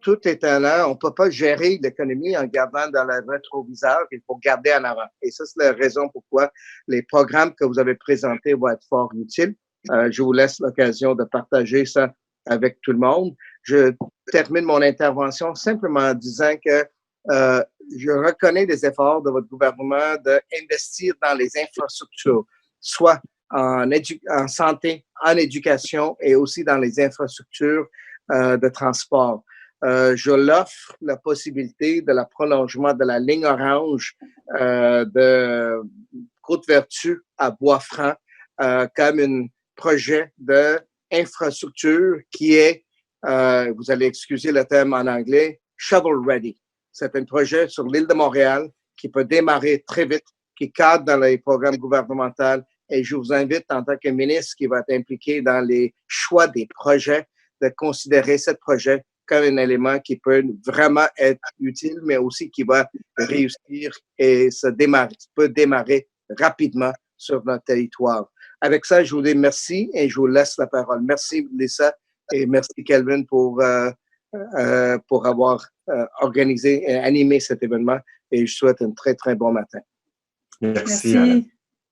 tout étant là, on ne peut pas gérer l'économie en gardant dans le rétroviseur, il faut garder en avant. Et ça, c'est la raison pourquoi les programmes que vous avez présentés vont être fort utiles. Je vous laisse l'occasion de partager ça avec tout le monde. Je termine mon intervention simplement en disant que je reconnais les efforts de votre gouvernement d'investir dans les infrastructures, soit en santé, en éducation et aussi dans les infrastructures de transport. Je l'offre la possibilité de la prolongement de la ligne orange de Côte-Vertu à Bois-Franc comme un projet d'infrastructure qui est, vous allez excuser le terme en anglais, shovel ready. C'est un projet sur l'île de Montréal qui peut démarrer très vite, qui cadre dans les programmes gouvernementaux. Et je vous invite, en tant que ministre qui va être impliqué dans les choix des projets, de considérer ce projet comme un élément qui peut vraiment être utile, mais aussi qui va réussir et peut démarrer rapidement sur notre territoire. Avec ça, je vous dis merci et je vous laisse la parole. Merci, Lisa, et merci, Kelvin, pour avoir organisé et animé cet événement. Et je souhaite un très, très bon matin. Merci.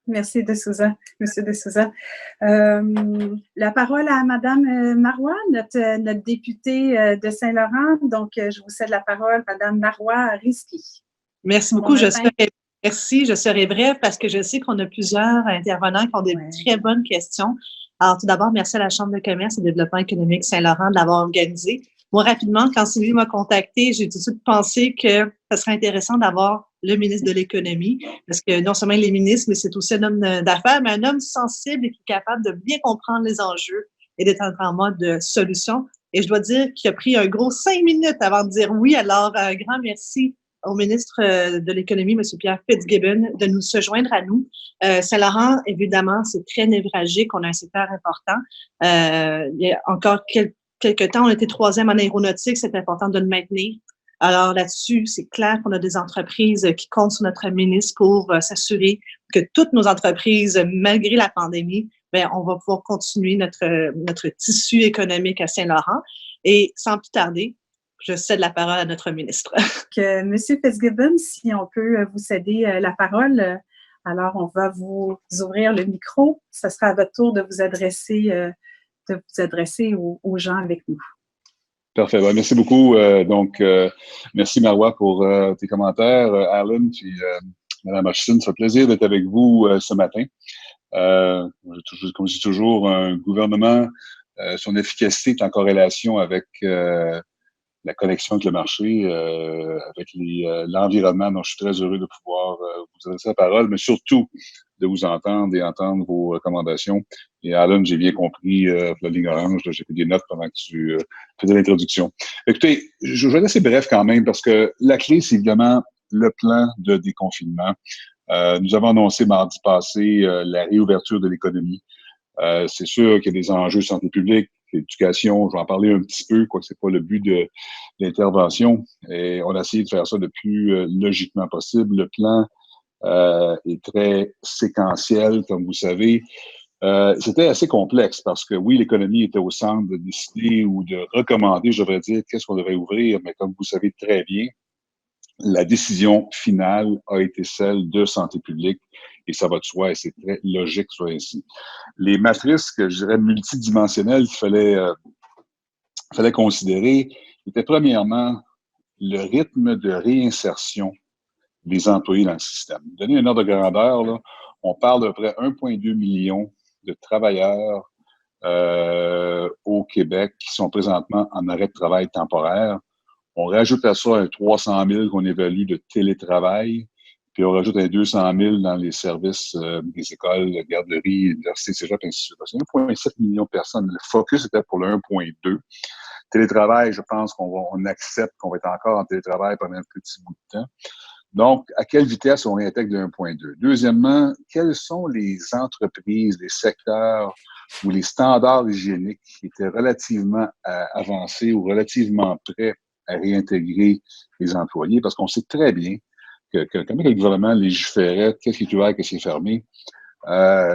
Merci de Souza, Monsieur de Souza. La parole à Madame Marois, notre députée de Saint-Laurent. Donc, je vous cède la parole, Madame Marois Risky. Merci beaucoup. Je serai brève parce que je sais qu'on a plusieurs intervenants qui ont des très bonnes questions. Alors, tout d'abord, merci à la Chambre de commerce et de développement économique Saint-Laurent de l'avoir organisé. Moi, rapidement, quand Sylvie m'a contacté, j'ai tout de suite pensé que ce serait intéressant d'avoir le ministre de l'Économie, parce que non seulement il est ministre, mais c'est aussi un homme d'affaires, mais un homme sensible et qui est capable de bien comprendre les enjeux et d'être en mode solution. Et je dois dire qu'il a pris un gros 5 minutes avant de dire oui. Alors, un grand merci au ministre de l'Économie, M. Pierre Fitzgibbon, de nous se joindre à nous. Saint-Laurent, évidemment, c'est très névralgique. On a un secteur important. Il y a encore quelques temps, on était 3e en aéronautique. C'est important de le maintenir. Alors là-dessus, c'est clair qu'on a des entreprises qui comptent sur notre ministre pour s'assurer que toutes nos entreprises, malgré la pandémie, on va pouvoir continuer notre tissu économique à Saint-Laurent. Et sans plus tarder, je cède la parole à notre ministre. Monsieur Fitzgibbon, si on peut vous céder la parole, alors on va vous ouvrir le micro. Ce sera à votre tour de vous adresser aux gens avec nous. Parfait. Ben, merci beaucoup. Merci Marois pour tes commentaires. Alan, puis Mme Hutchison, ça fait plaisir d'être avec vous ce matin. Comme je dis toujours, un gouvernement, son efficacité est en corrélation avec la connexion avec le marché, avec l'environnement. Donc, je suis très heureux de pouvoir vous adresser la parole, mais surtout de vous entendre et entendre vos recommandations. Et Alan, j'ai bien compris la ligne orange, j'ai fait des notes pendant que tu faisais l'introduction. Écoutez, je vais être assez bref quand même parce que la clé, c'est évidemment le plan de déconfinement. Nous avons annoncé mardi passé la réouverture de l'économie. C'est sûr qu'il y a des enjeux de santé publique, l'éducation, je vais en parler un petit peu, quoique c'est pas le but de l'intervention. Et on a essayé de faire ça le plus logiquement possible. Le plan est très séquentiel, comme vous savez. C'était assez complexe parce que oui, l'économie était au centre de décider ou de recommander, je devrais dire, qu'est-ce qu'on devrait ouvrir, mais comme vous savez très bien, la décision finale a été celle de santé publique et ça va de soi et c'est très logique que ce soit ainsi. Les matrices que je dirais multidimensionnelles qu'il fallait considérer étaient premièrement le rythme de réinsertion des employés dans le système. Donner un ordre de grandeur, là, on parle d'à peu près 1,2 million de travailleurs au Québec qui sont présentement en arrêt de travail temporaire. On rajoute à ça un 300 000 qu'on évalue de télétravail, puis on rajoute un 200 000 dans les services des écoles, garderies, universités, cégep, ainsi de suite. C'est 1,7 million de personnes. Le focus était pour le 1,2. Télétravail, je pense qu'on accepte qu'on va être encore en télétravail pendant un petit bout de temps. Donc, à quelle vitesse on réintègre le 1,2? Deuxièmement, quelles sont les entreprises, les secteurs ou les standards hygiéniques qui étaient relativement avancés ou relativement prêts à réintégrer les employés? Parce qu'on sait très bien que quand le gouvernement légiférait, qu'est-ce qui est ouvert, qu'est-ce qui est fermé,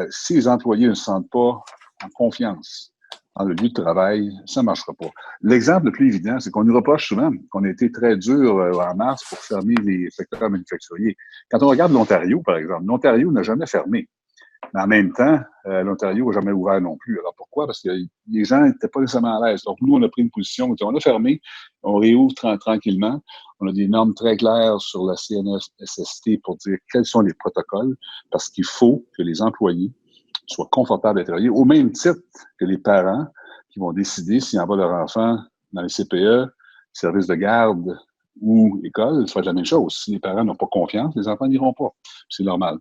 si les employés ne se sentent pas en confiance dans le lieu de travail, ça ne marchera pas. L'exemple le plus évident, c'est qu'on nous reproche souvent qu'on a été très dur en mars pour fermer les secteurs manufacturiers. Quand on regarde l'Ontario, par exemple, l'Ontario n'a jamais fermé. Mais en même temps, l'Ontario n'a jamais ouvert non plus. Alors pourquoi? Parce que les gens n'étaient pas nécessairement à l'aise. Donc nous, on a pris une position, on a fermé, on réouvre tranquillement. On a des normes très claires sur la CNSST pour dire quels sont les protocoles, parce qu'il faut que les employés soient confortables à travailler, au même titre que les parents qui vont décider s'ils envoient leur enfant dans les CPE, services de garde ou école, ça va être la même chose. Si les parents n'ont pas confiance, les enfants n'iront pas. C'est normal.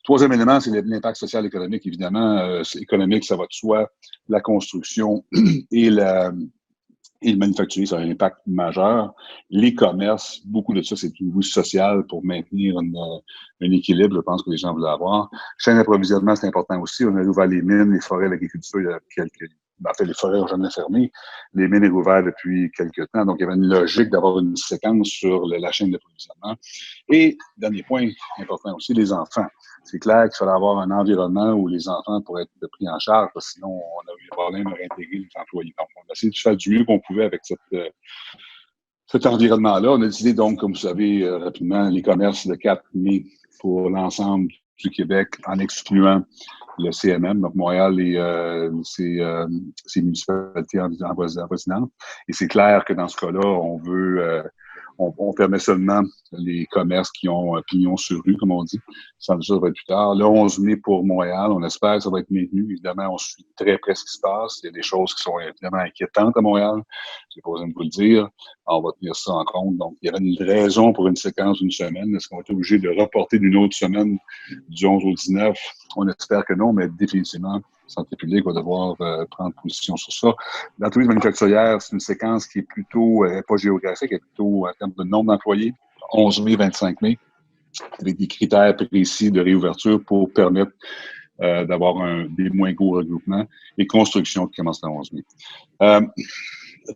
Troisième élément, c'est l'impact social économique. Évidemment, économique, ça va de soi. La construction et le manufacturier, ça a un impact majeur. Les commerces, beaucoup de ça, c'est du niveau social pour maintenir un équilibre, je pense que les gens veulent avoir. Chaîne d'approvisionnement, c'est important aussi. On a ouvert les mines, les forêts, l'agriculture, il y a quelques... En fait, les forêts ont jamais fermé. Les mines sont ouvertes depuis quelques temps. Donc, il y avait une logique d'avoir une séquence sur la chaîne d'approvisionnement. Et, dernier point important aussi, les enfants. C'est clair qu'il fallait avoir un environnement où les enfants pourraient être pris en charge, parce que sinon, on a eu des problèmes à réintégrer les employés. Donc, on a essayé de faire du mieux qu'on pouvait avec cet environnement-là. On a décidé donc, comme vous savez, rapidement, les commerces le 4 mai pour l'ensemble du Québec, en excluant le CMM, donc Montréal et ses municipalités avoisinantes. Et c'est clair que dans ce cas-là, on veut... On permet seulement les commerces qui ont pignon sur rue, comme on dit. Ça va être plus tard. Le 11 mai pour Montréal, on espère que ça va être maintenu. Évidemment, on suit très près ce qui se passe. Il y a des choses qui sont évidemment inquiétantes à Montréal. Je n'ai pas besoin de vous le dire. On va tenir ça en compte. Donc, il y avait une raison pour une séquence d'une semaine. Est-ce qu'on va être obligé de reporter d'une autre semaine du 11 au 19? On espère que non, mais définitivement, Santé publique va devoir prendre position sur ça. Dans tourisme manufacturière, c'est une séquence qui est plutôt, pas géographique, elle est plutôt en termes de nombre d'employés, 11 mai, 25 mai, avec des critères précis de réouverture pour permettre d'avoir des moins gros regroupements et construction qui commence le 11 mai.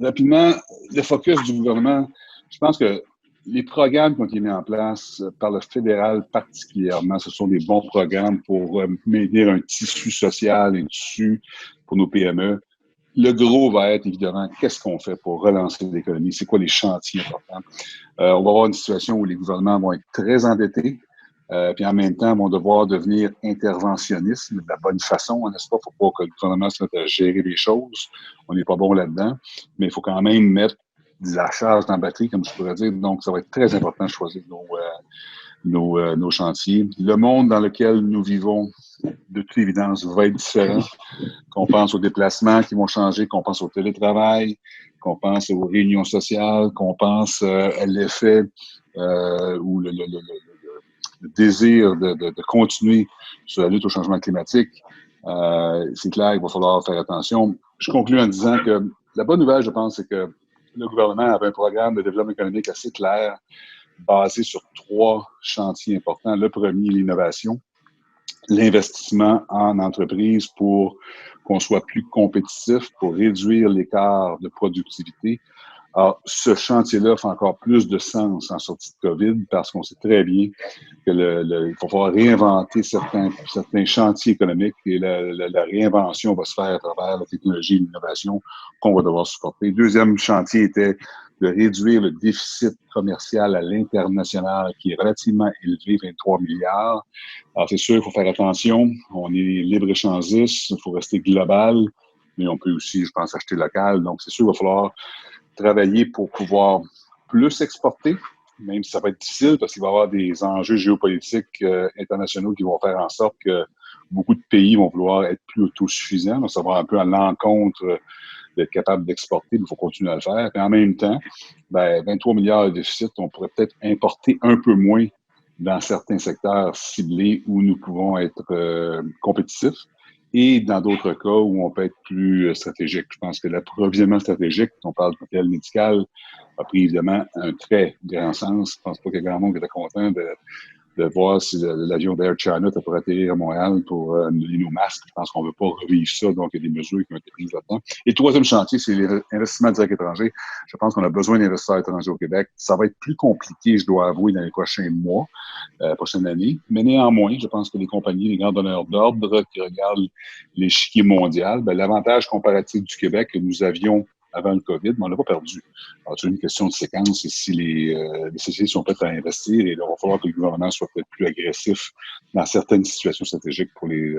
Rapidement, le focus du gouvernement, je pense que les programmes qui ont été mis en place par le fédéral particulièrement, ce sont des bons programmes pour maintenir un tissu social, un tissu pour nos PME. Le gros va être évidemment, qu'est-ce qu'on fait pour relancer l'économie? C'est quoi les chantiers importants? On va avoir une situation où les gouvernements vont être très endettés, puis en même temps vont devoir devenir interventionnistes de la bonne façon, n'est-ce pas? Il ne faut pas que le gouvernement se mette à gérer les choses. On n'est pas bon là-dedans, mais il faut quand même mettre de la charge dans la batterie, comme je pourrais dire. Donc, ça va être très important de choisir nos chantiers. Le monde dans lequel nous vivons, de toute évidence, va être différent. Qu'on pense aux déplacements qui vont changer, qu'on pense au télétravail, qu'on pense aux réunions sociales, qu'on pense à l'effet ou le désir de continuer sur la lutte au changement climatique. C'est clair qu'il va falloir faire attention. Je conclue en disant que la bonne nouvelle, je pense, c'est que le gouvernement avait un programme de développement économique assez clair, basé sur 3 chantiers importants. Le premier, l'innovation, l'investissement en entreprise pour qu'on soit plus compétitif, pour réduire l'écart de productivité. Alors, ce chantier-là fait encore plus de sens en sortie de COVID parce qu'on sait très bien que il va falloir réinventer certains chantiers économiques et la réinvention va se faire à travers la technologie et l'innovation qu'on va devoir supporter. Deuxième chantier était de réduire le déficit commercial à l'international qui est relativement élevé, 23 milliards. Alors, c'est sûr, il faut faire attention. On est libre-échangiste, il faut rester global, mais on peut aussi, je pense, acheter local. Donc, c'est sûr, il va falloir travailler pour pouvoir plus exporter, même si ça va être difficile parce qu'il va y avoir des enjeux géopolitiques internationaux qui vont faire en sorte que beaucoup de pays vont vouloir être plus autosuffisants. Donc, ça va un peu à l'encontre d'être capable d'exporter, mais il faut continuer à le faire. Et en même temps, 23 milliards de déficit, on pourrait peut-être importer un peu moins dans certains secteurs ciblés où nous pouvons être compétitifs. Et dans d'autres cas où on peut être plus stratégique. Je pense que l'approvisionnement stratégique, on parle de matériel médical, a pris évidemment un très grand sens. Je pense pas qu'il y a grand monde qui était content de de voir si l'avion d'Air China pourrait atterrir à Montréal pour nous donner nos masques. Je pense qu'on ne veut pas revivre ça, donc il y a des mesures qui ont été prises là-dedans. Et le troisième chantier, c'est l'investissement direct étranger. Je pense qu'on a besoin d'investisseurs étrangers au Québec. Ça va être plus compliqué, je dois avouer, dans les prochains mois, prochaines années. Mais néanmoins, je pense que les compagnies, les grands donneurs d'ordre qui regardent l'échiquier mondial, l'avantage comparatif du Québec que nous avions avant le COVID, mais on ne l'a pas perdu. Alors, c'est une question de séquence et si les sociétés sont prêtes à investir, et là, il va falloir que le gouvernement soit peut-être plus agressif dans certaines situations stratégiques pour les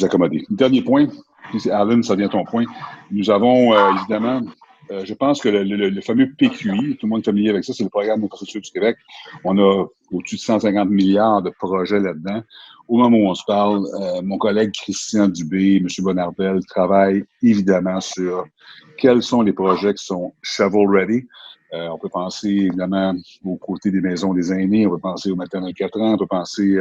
accommoder. Dernier point, Alan, ça vient à ton point. Nous avons évidemment, je pense que le fameux PQI, tout le monde est familier avec ça, c'est le programme d'infrastructure du Québec. On a au-dessus de 150 milliards de projets là-dedans. Au moment où on se parle, mon collègue Christian Dubé, M. Bonnardel travaillent évidemment sur quels sont les projets qui sont shovel-ready. On peut penser évidemment aux côtés des maisons des aînés, on peut penser aux maternelles 4 ans, on peut penser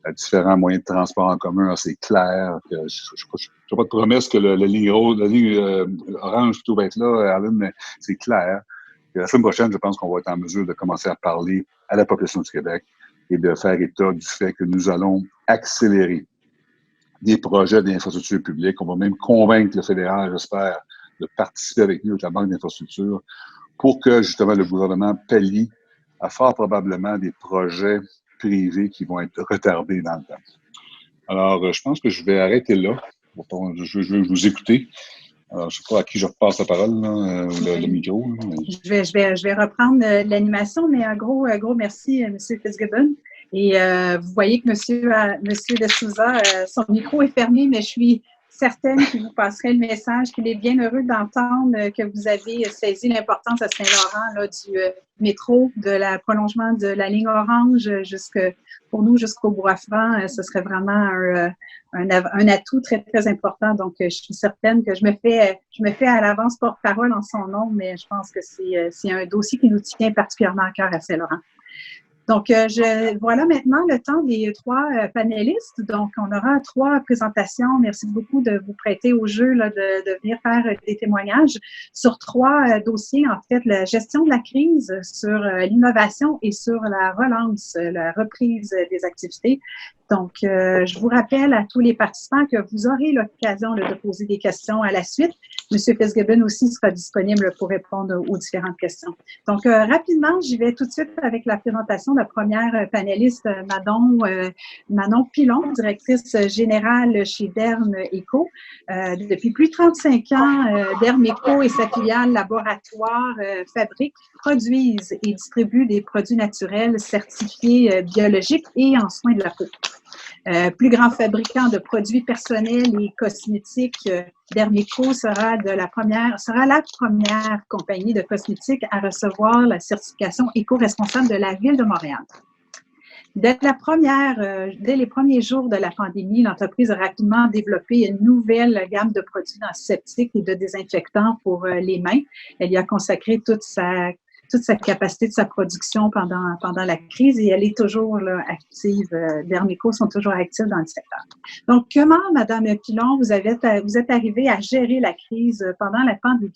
à différents moyens de transport en commun. Alors, c'est clair que je n'ai pas de promesse que la ligne orange plutôt va être là, Alan, mais c'est clair que la semaine prochaine, je pense qu'on va être en mesure de commencer à parler à la population du Québec et de faire état du fait que nous allons accélérer des projets d'infrastructure publique. On va même convaincre le fédéral, j'espère, de participer avec nous avec la Banque d'infrastructure pour que, justement, le gouvernement pallie à fort probablement des projets privés qui vont être retardés dans le temps. Alors, je pense que je vais arrêter là. Je vais vous écouter. Alors, je ne sais pas à qui je repasse la parole, là, le micro. Là. Je vais reprendre l'animation, mais un gros merci, M. Fitzgibbon. Et vous voyez que M. De Souza, son micro est fermé, mais je suis certaine qu'il vous passerait le message, qu'il est bien heureux d'entendre que vous avez saisi l'importance à Saint-Laurent là, du métro, de la prolongement de la ligne orange pour nous jusqu'au Bois-Franc. Ce serait vraiment un atout très, très important. Donc, je suis certaine que je me fais à l'avance porte-parole en son nom, mais je pense que c'est un dossier qui nous tient particulièrement à cœur à Saint-Laurent. Donc, voilà maintenant le temps des 3 panélistes. Donc, on aura 3 présentations. Merci beaucoup de vous prêter au jeu, là, de venir faire des témoignages sur 3 dossiers, en fait, la gestion de la crise, sur l'innovation et sur la relance, la reprise des activités. Donc, je vous rappelle à tous les participants que vous aurez l'occasion de poser des questions à la suite. M. Fitzgibbon aussi sera disponible pour répondre aux différentes questions. Donc, rapidement, j'y vais tout de suite avec la présentation de la première panéliste, Manon Pilon, directrice générale chez Derm Eco. Depuis plus de 35 ans, Derm Eco et sa filiale laboratoire fabriquent, produisent et distribuent des produits naturels certifiés biologiques et en soins de la peau. Plus grand fabricant de produits personnels et cosmétiques, Derm Eco sera la première compagnie de cosmétiques à recevoir la certification éco-responsable de la Ville de Montréal. Dès les premiers jours de la pandémie, l'entreprise a rapidement développé une nouvelle gamme de produits antiseptiques et de désinfectants pour les mains. Elle y a consacré toute sa capacité de sa production pendant la crise et elle est toujours là, active. Derm Eco sont toujours actifs dans le secteur. Donc, comment, Mme Pilon, vous êtes arrivée à gérer la crise pendant la pandémie?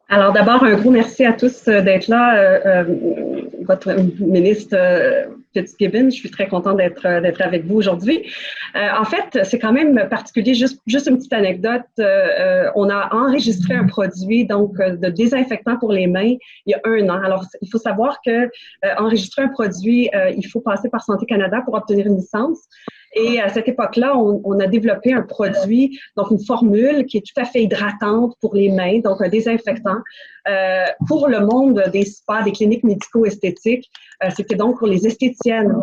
Alors, d'abord, un gros merci à tous d'être là. Votre ministre Fitzgibbon, je suis très contente d'être avec vous aujourd'hui. En fait, c'est quand même particulier. Juste une petite anecdote. On a enregistré un produit donc de désinfectant pour les mains il y a 1 an. Alors, il faut savoir que enregistrer un produit, il faut passer par Santé Canada pour obtenir une licence. Et à cette époque-là, on a développé un produit, donc une formule qui est tout à fait hydratante pour les mains, donc un désinfectant. Pour le monde des spas, des cliniques médico-esthétiques, c'était donc pour les esthéticiennes.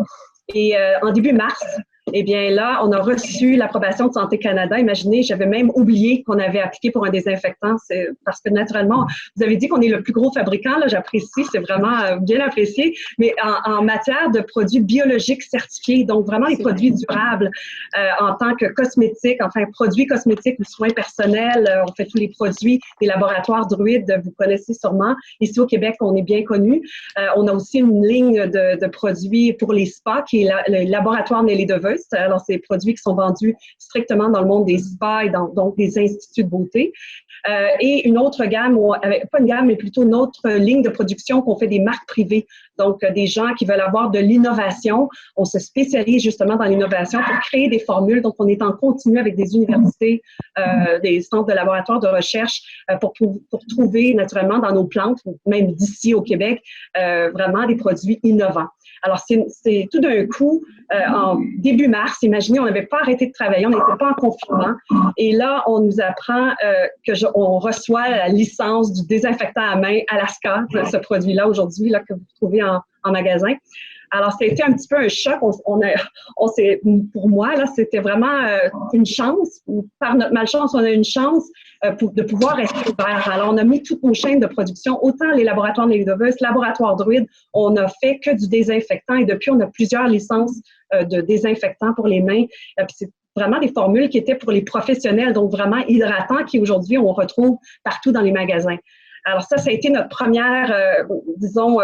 Et en début mars, eh bien là, on a reçu l'approbation de Santé Canada. Imaginez, j'avais même oublié qu'on avait appliqué pour un désinfectant. C'est parce que naturellement, vous avez dit qu'on est le plus gros fabricant. Là, j'apprécie, c'est vraiment bien apprécié. Mais en matière de produits biologiques certifiés, donc vraiment les produits durables en tant que cosmétiques, enfin produits cosmétiques ou soins personnels. On fait tous les produits des laboratoires Druide, vous connaissez sûrement. Ici au Québec, on est bien connu. On a aussi une ligne de produits pour les spas qui est le laboratoire Nelly Deveus. Alors, c'est des produits qui sont vendus strictement dans le monde des spas et donc des instituts de beauté. et une autre gamme, pas une gamme, mais plutôt une autre ligne de production qu'on fait des marques privées. Donc, des gens qui veulent avoir de l'innovation. On se spécialise justement dans l'innovation pour créer des formules. Donc, on est en continu avec des universités, des centres de laboratoires de recherche pour trouver naturellement dans nos plantes, même d'ici au Québec, vraiment des produits innovants. Alors, c'est tout d'un coup, en début mars, imaginez, on n'avait pas arrêté de travailler, on n'était pas en confinement. Et là, on nous apprend on reçoit la licence du désinfectant à main Alaska, ce produit-là aujourd'hui, là, que vous trouvez en magasin. Alors, c'était un petit peu un choc. Pour moi, là, c'était vraiment une chance. Par notre malchance, on a une chance de pouvoir rester ouvert. Alors, on a mis toutes nos chaînes de production, autant les laboratoires de Nélidoveus, laboratoire Druide, on n'a fait que du désinfectant et depuis, on a plusieurs licences de désinfectants pour les mains. Puis c'est vraiment des formules qui étaient pour les professionnels, donc vraiment hydratants, qui aujourd'hui, on retrouve partout dans les magasins. Alors ça a été notre première,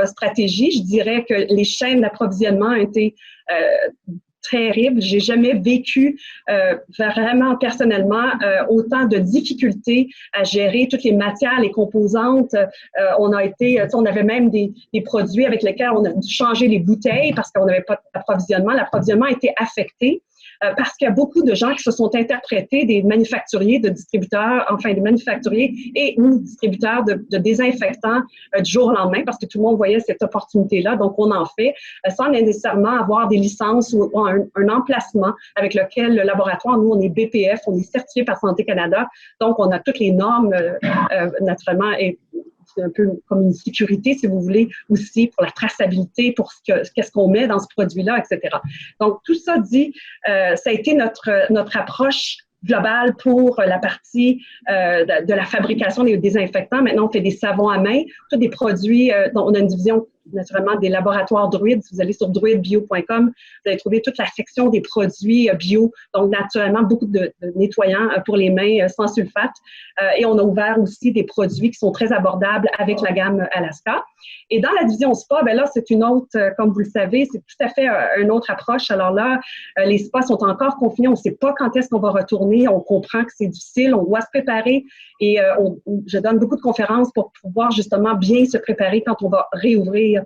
stratégie. Je dirais que les chaînes d'approvisionnement ont été terribles. J'ai jamais vécu vraiment personnellement autant de difficultés à gérer toutes les matières, les composantes. On avait même des produits avec lesquels on a dû changer les bouteilles parce qu'on n'avait pas d'approvisionnement. L'approvisionnement a été affecté. Parce qu'il y a beaucoup de gens qui se sont interprétés des manufacturiers, des manufacturiers et ou distributeurs de désinfectants du jour au lendemain, parce que tout le monde voyait cette opportunité-là. Donc, on en fait sans nécessairement avoir des licences ou un emplacement avec lequel le laboratoire, nous, on est BPF, on est certifié par Santé Canada. Donc, on a toutes les normes, naturellement, et c'est un peu comme une sécurité, si vous voulez, aussi pour la traçabilité, pour qu'est-ce qu'on met dans ce produit-là, etc. Donc, tout ça dit, ça a été notre approche globale pour la partie de la fabrication des désinfectants. Maintenant, on fait des savons à main, tous des produits dont on a une division naturellement des laboratoires Druide. Si vous allez sur druidebio.com, vous allez trouver toute la section des produits bio. Donc, naturellement, beaucoup de nettoyants pour les mains sans sulfate. Et on a ouvert aussi des produits qui sont très abordables avec la gamme Alaska. Et dans la division spa, ben là, c'est une autre, comme vous le savez, c'est tout à fait une autre approche. Alors là, les spas sont encore confinés. On ne sait pas quand est-ce qu'on va retourner. On comprend que c'est difficile. On doit se préparer. Et je donne beaucoup de conférences pour pouvoir justement bien se préparer quand on va réouvrir.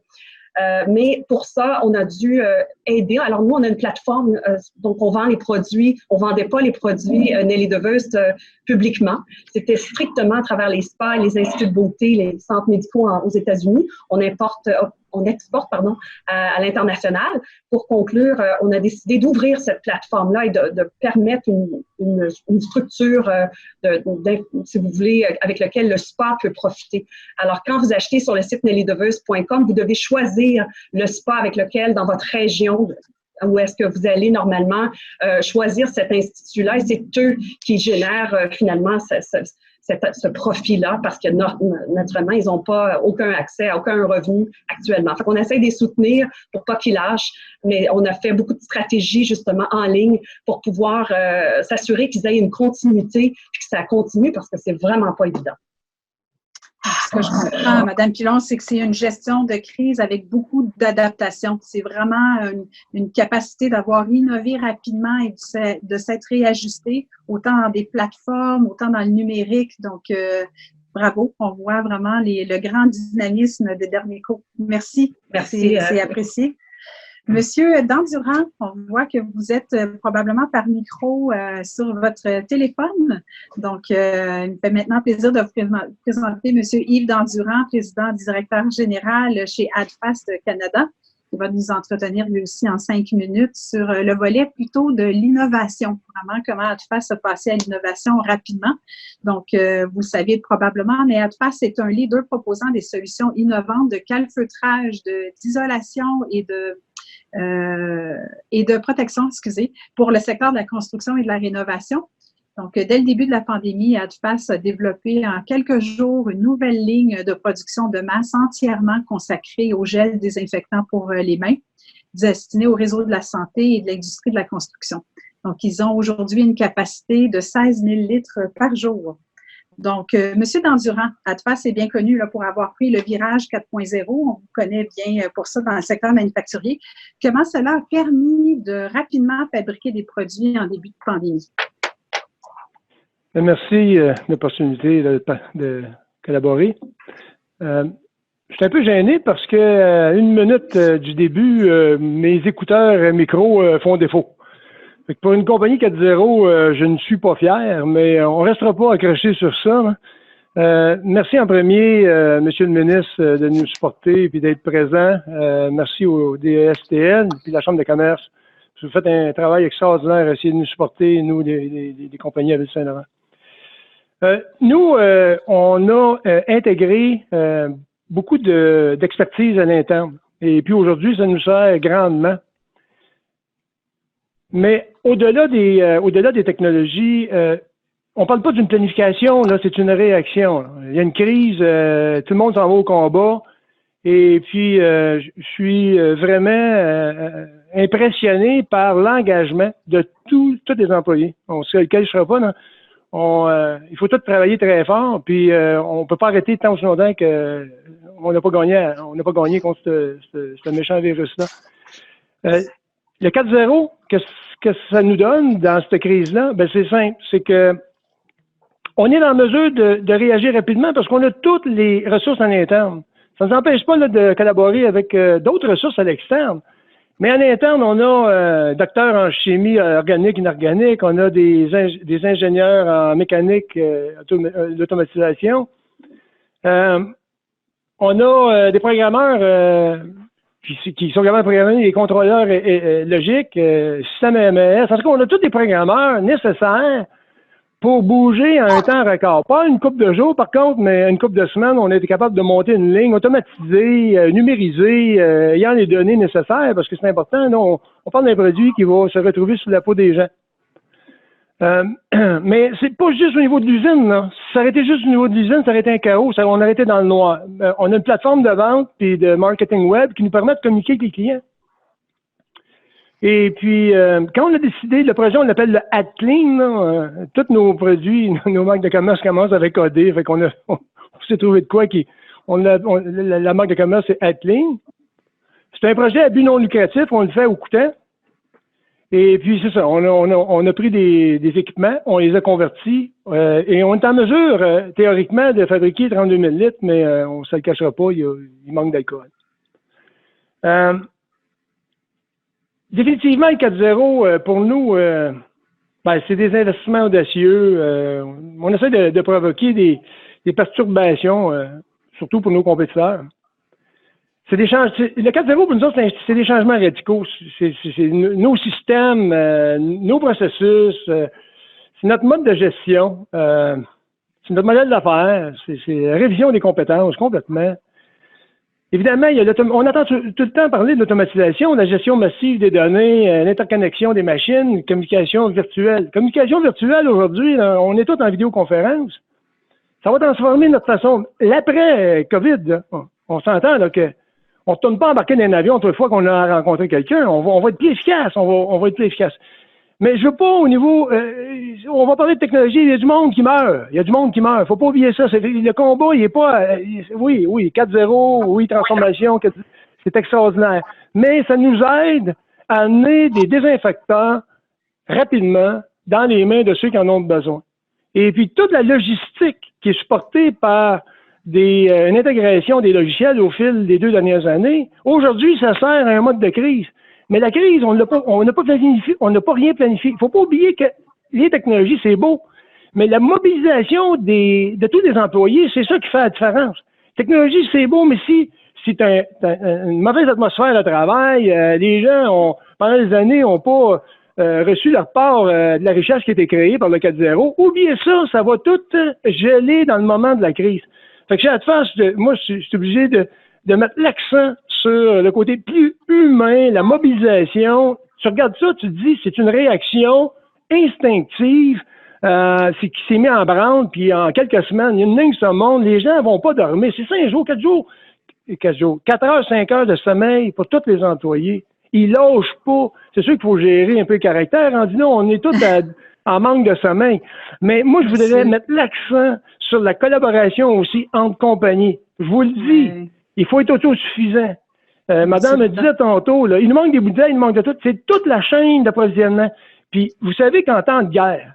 Mais pour ça, on a dû aider. Alors nous, on a une plateforme, donc on vend les produits. On vendait pas les produits Nélidoveus publiquement. C'était strictement à travers les spas, les instituts de beauté, les centres médicaux aux États-Unis. On exporte à l'international. Pour conclure, on a décidé d'ouvrir cette plateforme-là et de permettre une structure, si vous voulez, avec laquelle le spa peut profiter. Alors, quand vous achetez sur le site nélidoveus.com, vous devez choisir le spa avec lequel, dans votre région, où est-ce que vous allez normalement choisir cet institut-là, et c'est eux qui génèrent finalement ce profit-là, parce que naturellement, ils n'ont pas aucun accès à aucun revenu actuellement. Fait qu'on essaie de les soutenir pour pas qu'ils lâchent, mais on a fait beaucoup de stratégies justement en ligne pour pouvoir s'assurer qu'ils aient une continuité et que ça continue, parce que c'est vraiment pas évident. Ce que je comprends, Mme Pilon, c'est que c'est une gestion de crise avec beaucoup d'adaptation. C'est vraiment une capacité d'avoir innové rapidement et de s'être réajusté, autant dans des plateformes, autant dans le numérique. Donc, bravo, on voit vraiment le grand dynamisme de Dermico. Merci. Merci. C'est apprécié. Monsieur Dandurand, on voit que vous êtes probablement par micro sur votre téléphone. Donc, il me fait maintenant plaisir de vous présenter Monsieur Yves Dandurand, président directeur général chez ADFAS Canada. Il va nous entretenir lui aussi en 5 minutes sur le volet plutôt de l'innovation, vraiment comment ADFAS a passé à l'innovation rapidement. Donc, vous le savez probablement, mais ADFAS est un leader proposant des solutions innovantes de calfeutrage, d'isolation et de protection, pour le secteur de la construction et de la rénovation. Donc, dès le début de la pandémie, ADFAS a développé en quelques jours une nouvelle ligne de production de masse entièrement consacrée au gel désinfectant pour les mains, destiné au réseau de la santé et de l'industrie de la construction. Donc, ils ont aujourd'hui une capacité de 16 000 litres par jour. Donc, M. Dandurand, ADFAS est bien connu là, pour avoir pris le virage 4.0. On vous connaît bien pour ça dans le secteur manufacturier. Comment cela a permis de rapidement fabriquer des produits en début de pandémie? Merci de l'opportunité de collaborer. Je suis un peu gêné parce que une minute du début, mes écouteurs micro font défaut. Fait que pour une compagnie 4.0, je ne suis pas fier, mais on ne restera pas accroché sur ça. Merci en premier, Monsieur le ministre, de nous supporter et d'être présent. Merci au DSTN et la Chambre de commerce. Vous faites un travail extraordinaire à essayer de nous supporter, nous, les compagnies à Ville-Saint-Laurent. Nous, on a intégré beaucoup d'expertise à l'interne. Et puis aujourd'hui, ça nous sert grandement. Mais au-delà des technologies, on parle pas d'une planification, là, c'est une réaction. Là. Il y a une crise, tout le monde s'en va au combat. Et puis, je suis vraiment impressionné par l'engagement de tous les employés. On sait lequel je ne serai pas, là. Il faut tous travailler très fort, puis on peut pas arrêter tant aussi longtemps que on n'a pas gagné contre ce méchant virus-là. Le 4.0, qu'est-ce que ça nous donne dans cette crise-là? Ben c'est simple, c'est que on est en mesure de réagir rapidement parce qu'on a toutes les ressources en interne. Ça ne nous empêche pas là, de collaborer avec d'autres ressources à l'externe. Mais en interne, on a docteurs en chimie organique, inorganique, on a des ingénieurs en mécanique, d'automatisation. On a des programmeurs qui sont capables de programmer des contrôleurs logiques, système MES. En tout cas, on a tous des programmeurs nécessaires pour bouger à un temps record. Pas une couple de jours, par contre, mais une couple de semaines, on a été capable de monter une ligne automatisée, numérisée, ayant les données nécessaires, parce que c'est important. Là, on parle d'un produit qui va se retrouver sous la peau des gens. Mais c'est pas juste au niveau de l'usine, là. Si ça aurait été juste au niveau de l'usine, ça aurait été un chaos. On aurait été dans le noir. On a une plateforme de vente et de marketing web qui nous permet de communiquer avec les clients. Et puis, quand on a décidé, le projet, on l'appelle le AdClean, tous nos produits, nos marques de commerce commencent avec AD, fait qu'on on s'est trouvé de quoi la marque de commerce, c'est AdClean. C'est un projet à but non lucratif, on le fait au coûtant. Et puis, c'est ça, on a pris des équipements, on les a convertis, et on est en mesure, théoriquement, de fabriquer 32 000 litres, mais on ne se le cachera pas, il manque d'alcool. Définitivement, le 4.0, pour nous, c'est des investissements audacieux. On essaie de provoquer des perturbations, surtout pour nos compétiteurs. Le 4.0, pour nous autres, c'est des changements radicaux. C'est nos systèmes, nos processus, c'est notre mode de gestion, c'est notre modèle d'affaires, c'est la révision des compétences complètement. Évidemment, on entend tout le temps parler de l'automatisation, de la gestion massive des données, l'interconnexion des machines, communication virtuelle. Communication virtuelle, aujourd'hui, on est tous en vidéoconférence. Ça va transformer notre façon. L'après-COVID, on s'entend là, que on ne retourne pas embarquer dans un avion toute fois qu'on a rencontré quelqu'un. On va être plus efficace. On va être plus efficace. Mais je veux pas au niveau... on va parler de technologie, il y a du monde qui meurt. Il y a du monde qui meurt. Faut pas oublier ça. Le combat, il est pas... oui, 4.0, oui, transformation, c'est extraordinaire. Mais ça nous aide à amener des désinfectants rapidement dans les mains de ceux qui en ont besoin. Et puis, toute la logistique qui est supportée par une intégration des logiciels au fil des 2 dernières années, aujourd'hui, ça sert à un mode de crise. Mais la crise, on n'a pas planifié, on n'a pas rien planifié. Il ne faut pas oublier que les technologies, c'est beau, mais la mobilisation de tous les employés, c'est ça qui fait la différence. Technologie, c'est beau, mais si t'as une mauvaise atmosphère de travail, les gens, pendant des années, n'ont pas reçu leur part de la richesse qui a été créée par le 4.0, oubliez ça, ça va tout geler dans le moment de la crise. Fait que j'ai hâte de faire, moi, je suis obligé de mettre l'accent sur le côté plus humain, la mobilisation. Tu regardes ça, tu te dis, c'est une réaction instinctive qui s'est mise en branle, puis en quelques semaines, il y a une ligne sur le monde, les gens ne vont pas dormir. C'est 5 jours, 4 jours, 4 heures, 5 heures de sommeil pour tous les employés. Ils lâchent pas. C'est sûr qu'il faut gérer un peu le caractère. On dit non, on est tous en manque de sommeil. Mais moi, je voudrais mettre l'accent sur la collaboration aussi entre compagnies. Je vous le dis, il faut être autosuffisant. Madame me disait tantôt, là, il nous manque des bouteilles, il nous manque de tout. C'est toute la chaîne d'approvisionnement. Puis, vous savez qu'en temps de guerre,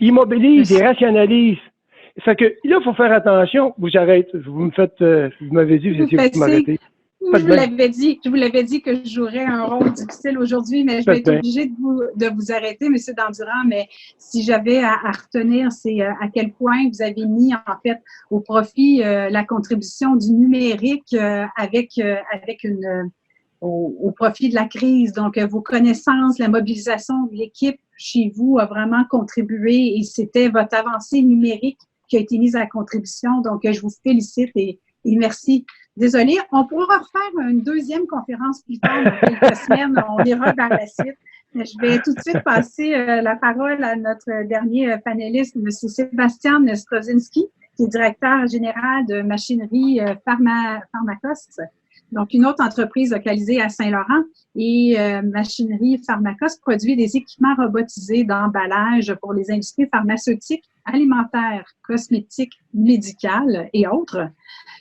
Ils rationalisent. Ça que là, il faut faire attention. J'arrête. Vous m'avez dit, vous étiez vous m'arrêtez. Je vous l'avais dit que je jouerais un rôle difficile aujourd'hui, mais je vais être obligée de vous arrêter, M. Dandurand. Mais si j'avais à retenir, c'est à quel point vous avez mis, en fait, au profit la contribution du numérique au profit de la crise. Donc, vos connaissances, la mobilisation de l'équipe chez vous a vraiment contribué et c'était votre avancée numérique qui a été mise à contribution. Donc, je vous félicite et merci. Désolée, on pourra refaire une deuxième conférence plus tard dans quelques semaines. On ira vers la suite. Je vais tout de suite passer la parole à notre dernier panéliste, M. Sébastien Strozinski, qui est directeur général de machinerie Pharmacos. Donc, une autre entreprise localisée à Saint-Laurent et Machinerie Pharmacos produit des équipements robotisés d'emballage pour les industries pharmaceutiques, alimentaires, cosmétiques, médicales et autres.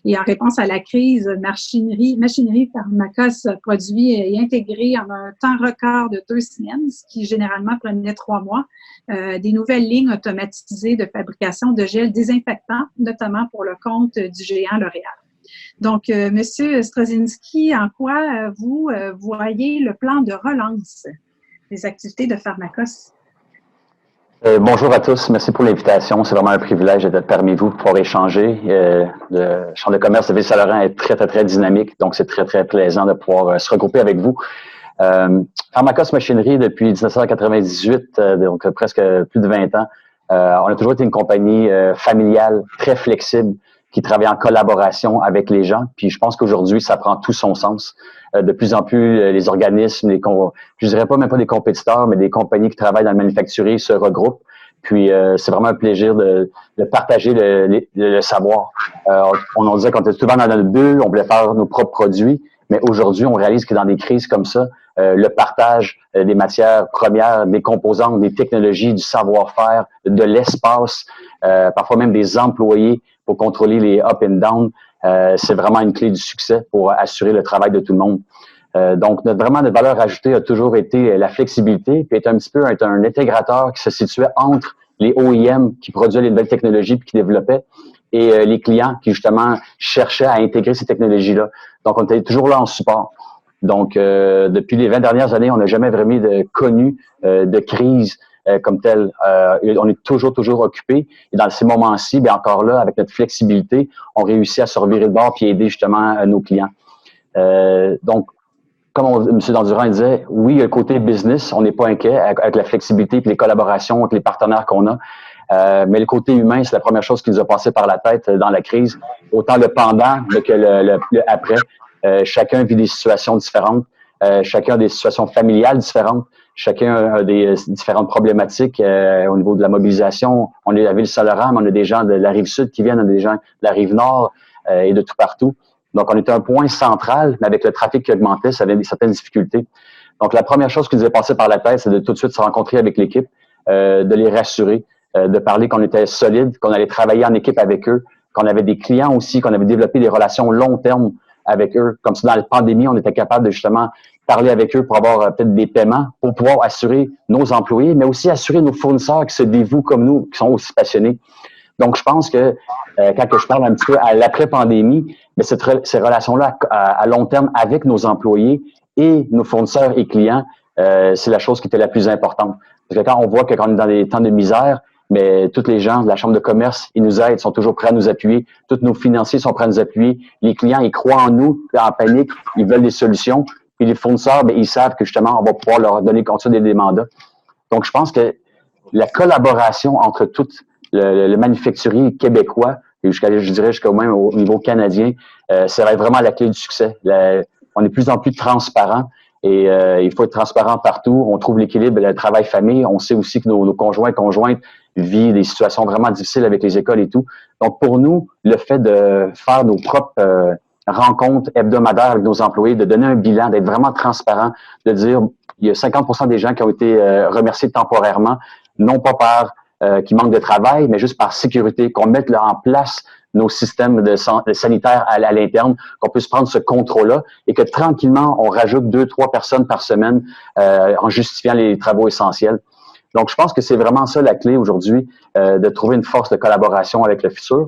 Et en réponse à la crise, Machinerie Pharmacos produit et intégré en un temps record de 2 semaines, ce qui généralement prenait 3 mois, des nouvelles lignes automatisées de fabrication de gel désinfectant, notamment pour le compte du géant L'Oréal. Donc, M. Strozinski, en quoi vous voyez le plan de relance des activités de Pharmacos? Bonjour à tous, merci pour l'invitation. C'est vraiment un privilège d'être parmi vous pour pouvoir échanger. Le champ de commerce de Ville-Saint-Laurent est très, très, très dynamique, donc c'est très, très plaisant de pouvoir se regrouper avec vous. Pharmacos Machinerie, depuis 1998, donc presque plus de 20 ans, on a toujours été une compagnie familiale, très flexible, qui travaille en collaboration avec les gens. Puis je pense qu'aujourd'hui, ça prend tout son sens. De plus en plus, les organismes, je dirais pas même pas des compétiteurs, mais des compagnies qui travaillent dans le manufacturier se regroupent. Puis c'est vraiment un plaisir de partager le savoir. On disait qu'on était souvent dans notre bulle, on voulait faire nos propres produits, mais aujourd'hui, on réalise que dans des crises comme ça, le partage des matières premières, des composantes, des technologies, du savoir-faire, de l'espace, parfois même des employés pour contrôler les up and down, c'est vraiment une clé du succès pour assurer le travail de tout le monde. Donc, notre valeur ajoutée a toujours été la flexibilité, puis être un petit peu un intégrateur qui se situait entre les OEM qui produisaient les nouvelles technologies puis qui développaient et les clients qui, justement, cherchaient à intégrer ces technologies-là. Donc, on était toujours là en support. Donc, depuis les 20 dernières années, on n'a jamais vraiment connu de crise comme telle. On est toujours occupé. Et dans ces moments-ci, bien encore là, avec notre flexibilité, on réussit à se revirer de bord et aider justement nos clients. Donc, comme M. Dandurand disait, oui, le côté business, on n'est pas inquiet avec la flexibilité et les collaborations avec les partenaires qu'on a. Mais le côté humain, c'est la première chose qui nous a passé par la tête dans la crise. Autant le pendant que le après. Chacun vit des situations différentes. Chacun a des situations familiales différentes. Chacun a des différentes problématiques au niveau de la mobilisation. On est à Ville-Saint-Laurent, mais on a des gens de la Rive-Sud qui viennent, on a des gens de la Rive-Nord et de tout partout. Donc, on était un point central, mais avec le trafic qui augmentait, ça avait certaines difficultés. Donc, la première chose qui nous est passée par la tête, c'est de tout de suite se rencontrer avec l'équipe, de les rassurer, de parler qu'on était solide, qu'on allait travailler en équipe avec eux, qu'on avait des clients aussi, qu'on avait développé des relations long terme avec eux. Comme ça, dans la pandémie, on était capable de justement parler avec eux pour avoir peut-être des paiements, pour pouvoir assurer nos employés, mais aussi assurer nos fournisseurs qui se dévouent comme nous, qui sont aussi passionnés. Donc, je pense que quand je parle un petit peu à l'après-pandémie, mais ces relations-là à long terme avec nos employés et nos fournisseurs et clients, c'est la chose qui était la plus importante. Parce que quand on voit que quand on est dans des temps de misère, mais tous les gens de la Chambre de commerce, ils nous aident, sont toujours prêts à nous appuyer. Tous nos financiers sont prêts à nous appuyer. Les clients, ils croient en nous, en panique, ils veulent des solutions. Puis les fournisseurs, bien, ils savent que justement, on va pouvoir leur donner continue des mandats. Donc, je pense que la collaboration entre tout le manufacturier québécois, et je dirais jusqu'au même au niveau canadien, ça va être vraiment la clé du succès. On est de plus en plus transparent. Et il faut être transparent partout. On trouve l'équilibre, le travail-famille. On sait aussi que nos conjoints et conjointes vivent des situations vraiment difficiles avec les écoles et tout. Donc, pour nous, le fait de faire nos propres rencontres hebdomadaires avec nos employés, de donner un bilan, d'être vraiment transparent, de dire il y a 50% des gens qui ont été remerciés temporairement, non pas par qui manquent de travail, mais juste par sécurité, qu'on mette là en place nos systèmes de sanitaires à l'interne, qu'on puisse prendre ce contrôle-là et que tranquillement, on rajoute 2-3 personnes par semaine en justifiant les travaux essentiels. Donc, je pense que c'est vraiment ça la clé aujourd'hui, de trouver une force de collaboration avec le futur.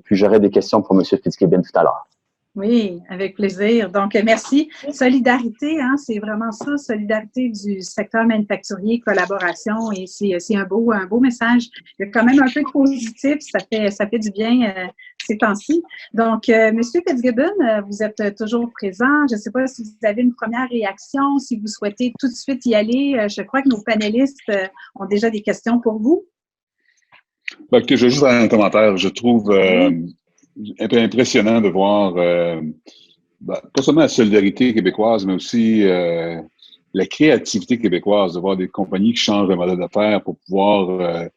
Puis, j'aurai des questions pour M. Fitzgibbon tout à l'heure. Oui, avec plaisir. Donc, merci. Solidarité, hein, c'est vraiment ça, solidarité du secteur manufacturier, collaboration, et c'est un beau message. Il y a quand même un peu de positif, ça fait du bien ces temps-ci. Donc, M. Fitzgibbon, vous êtes toujours présent. Je ne sais pas si vous avez une première réaction, si vous souhaitez tout de suite y aller. Je crois que nos panélistes ont déjà des questions pour vous. Ben, écoutez, je vais juste faire un commentaire. Je trouve un peu impressionnant de voir pas seulement la solidarité québécoise, mais aussi la créativité québécoise, de voir des compagnies qui changent de modèle d'affaires pour pouvoir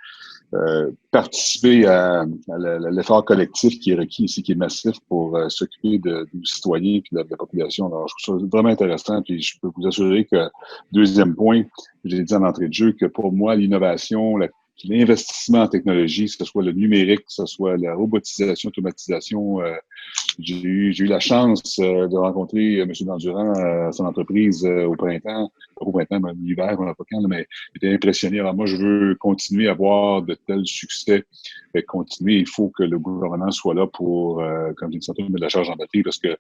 participer à l'effort collectif qui est requis ici, qui est massif pour s'occuper de nos citoyens et de la population. Alors, je trouve ça vraiment intéressant. Puis je peux vous assurer que, deuxième point, j'ai dit en entrée de jeu, que pour moi, l'innovation, l'investissement en technologie, que ce soit le numérique, que ce soit la robotisation, l'automatisation. J'ai eu la chance de rencontrer M. Dandurand à son entreprise au printemps, mais l'hiver, on n'a pas quand, mais j'étais impressionné. Alors moi, je veux continuer à avoir de tels succès. Continuer, il faut que le gouvernement soit là pour, comme une certaine de la charge en batterie, parce que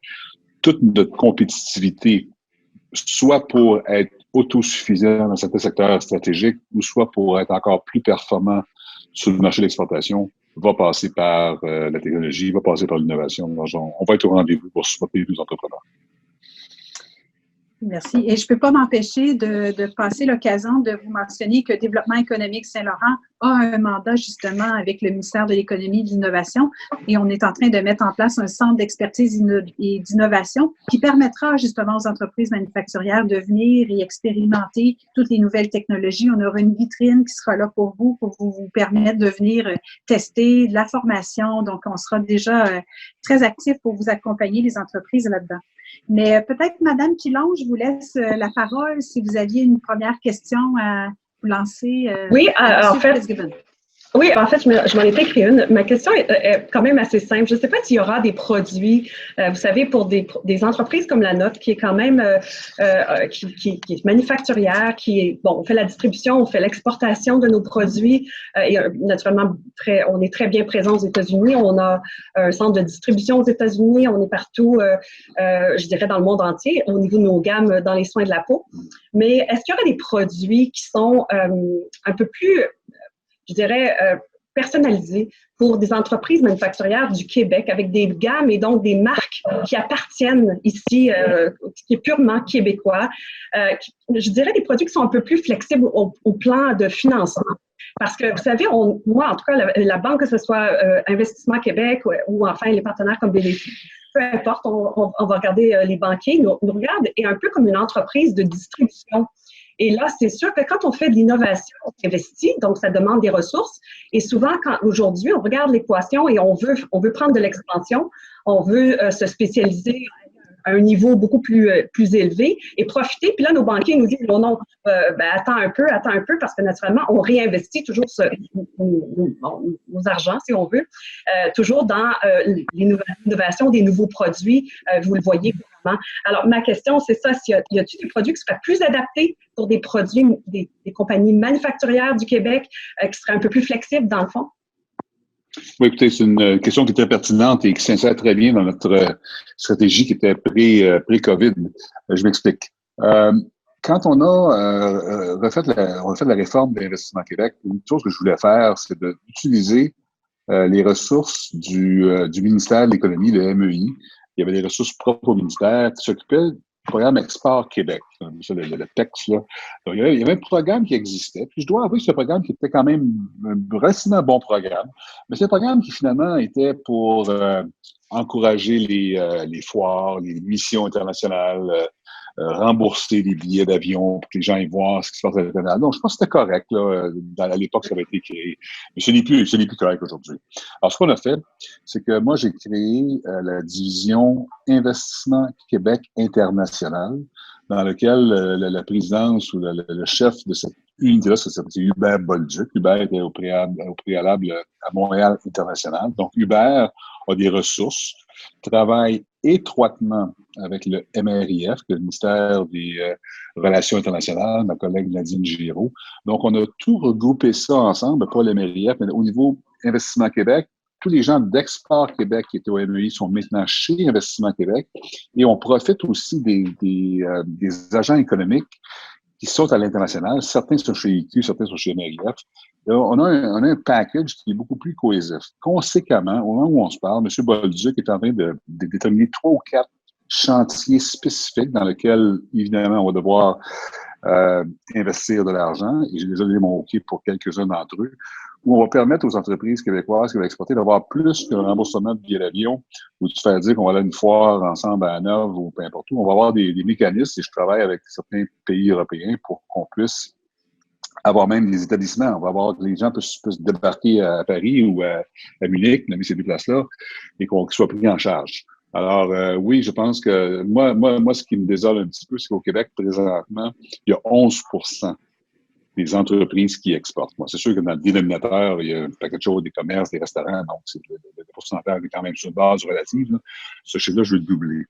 toute notre compétitivité, soit pour être autosuffisant dans certains secteurs stratégiques, ou soit pour être encore plus performant sur le marché de l'exportation, va passer par la technologie, va passer par l'innovation. On va être au rendez-vous pour supporter les entrepreneurs. Merci. Et je ne peux pas m'empêcher de passer l'occasion de vous mentionner que Développement économique Saint-Laurent a un mandat justement avec le ministère de l'Économie et de l'Innovation, et on est en train de mettre en place un centre d'expertise et d'innovation qui permettra justement aux entreprises manufacturières de venir et expérimenter toutes les nouvelles technologies. On aura une vitrine qui sera là pour vous permettre de venir tester de la formation. Donc, on sera déjà très actifs pour vous accompagner, les entreprises, là-dedans. Mais peut-être, Madame Pilon, je vous laisse la parole si vous aviez une première question à vous lancer. Oui, en fait, je m'en étais écrit une. Ma question est quand même assez simple. Je ne sais pas s'il y aura des produits, vous savez, pour des entreprises comme la nôtre, qui est quand même qui est manufacturière, on fait la distribution, on fait l'exportation de nos produits. Et naturellement, on est très bien présent aux États-Unis. On a un centre de distribution aux États-Unis. On est partout, je dirais, dans le monde entier, au niveau de nos gammes dans les soins de la peau. Mais est-ce qu'il y aura des produits qui sont un peu plus, je dirais, personnalisés pour des entreprises manufacturières du Québec, avec des gammes et donc des marques qui appartiennent ici, qui est purement québécois. Je dirais des produits qui sont un peu plus flexibles au plan de financement. Parce que, vous savez, moi, en tout cas, la banque, que ce soit Investissement Québec ou enfin les partenaires comme BDC, peu importe, on va regarder les banquiers, nous regardent, et un peu comme une entreprise de distribution. Et là, c'est sûr que quand on fait de l'innovation, on investit, donc ça demande des ressources. Et souvent, aujourd'hui, on regarde l'équation et on veut prendre de l'expansion, on veut se spécialiser à un niveau beaucoup plus élevé et profiter. Puis là, nos banquiers nous disent non, attends un peu, parce que naturellement, on réinvestit toujours nos argents, si on veut, toujours dans l'innovation des nouveaux produits. Vous le voyez clairement. Alors, ma question, c'est ça, y a-t-il des produits qui seraient plus adaptés pour des produits, des compagnies manufacturières du Québec qui seraient un peu plus flexibles, dans le fond? Oui, écoutez, c'est une question qui est très pertinente et qui s'insère très bien dans notre stratégie qui était pré-COVID. Je m'explique. Quand on a refait la réforme d'Investissement Québec, une chose que je voulais faire, c'est d'utiliser les ressources du ministère de l'Économie, le MEI. Il y avait des ressources propres au ministère qui s'occupaient du programme Export Québec, le texte là. Donc, il y avait un programme qui existait. Puis je dois avouer que ce programme qui était quand même un relativement bon programme, mais c'est un programme qui finalement était pour encourager les foires, les missions internationales, rembourser les billets d'avion pour que les gens aillent voir ce qui se passe à l'international. Donc, je pense que c'était correct là, à l'époque ça avait été créé. Mais ce n'est plus correct aujourd'hui. Alors, ce qu'on a fait, c'est que moi, j'ai créé la division Investissement Québec International, dans lequel la présidence ou le chef de cette unité-là, c'est Hubert Bolduc. Hubert était au préalable à Montréal International. Donc, Hubert a des ressources, travaille étroitement avec le MRIF, le ministère des Relations internationales, ma collègue Nadine Giraud. Donc, on a tout regroupé ça ensemble, pas le MRIF, mais au niveau Investissement Québec. Tous les gens d'Export Québec qui étaient au MEI sont maintenant chez Investissement Québec et on profite aussi des agents économiques qui sont à l'international. Certains sont chez IQ, certains sont chez MRIF. On a un package qui est beaucoup plus cohésif. Conséquemment, au moment où on se parle, M. Bolduc est en train de déterminer 3 ou 4 chantiers spécifiques dans lesquels, évidemment, on va devoir investir de l'argent. Et j'ai déjà donné mon OK pour quelques-uns d'entre eux, où on va permettre aux entreprises québécoises qui veulent exporter d'avoir plus qu'un remboursement de billet d'avion ou de se faire dire qu'on va aller à une foire ensemble à Hanovre ou peu importe où. On va avoir des mécanismes et je travaille avec certains pays européens pour qu'on puisse avoir même des établissements. On va avoir que les gens puissent débarquer à Paris ou à Munich, nommer ces deux places-là, et qu'ils soient pris en charge. Alors, oui, je pense que moi, ce qui me désole un petit peu, c'est qu'au Québec, présentement, il y a 11% des entreprises qui exportent. Moi, c'est sûr que dans le dénominateur, il y a un paquet de choses, des commerces, des restaurants, donc le pourcentage est quand même sur une base relative. Là. Ce chiffre-là, je vais le doubler.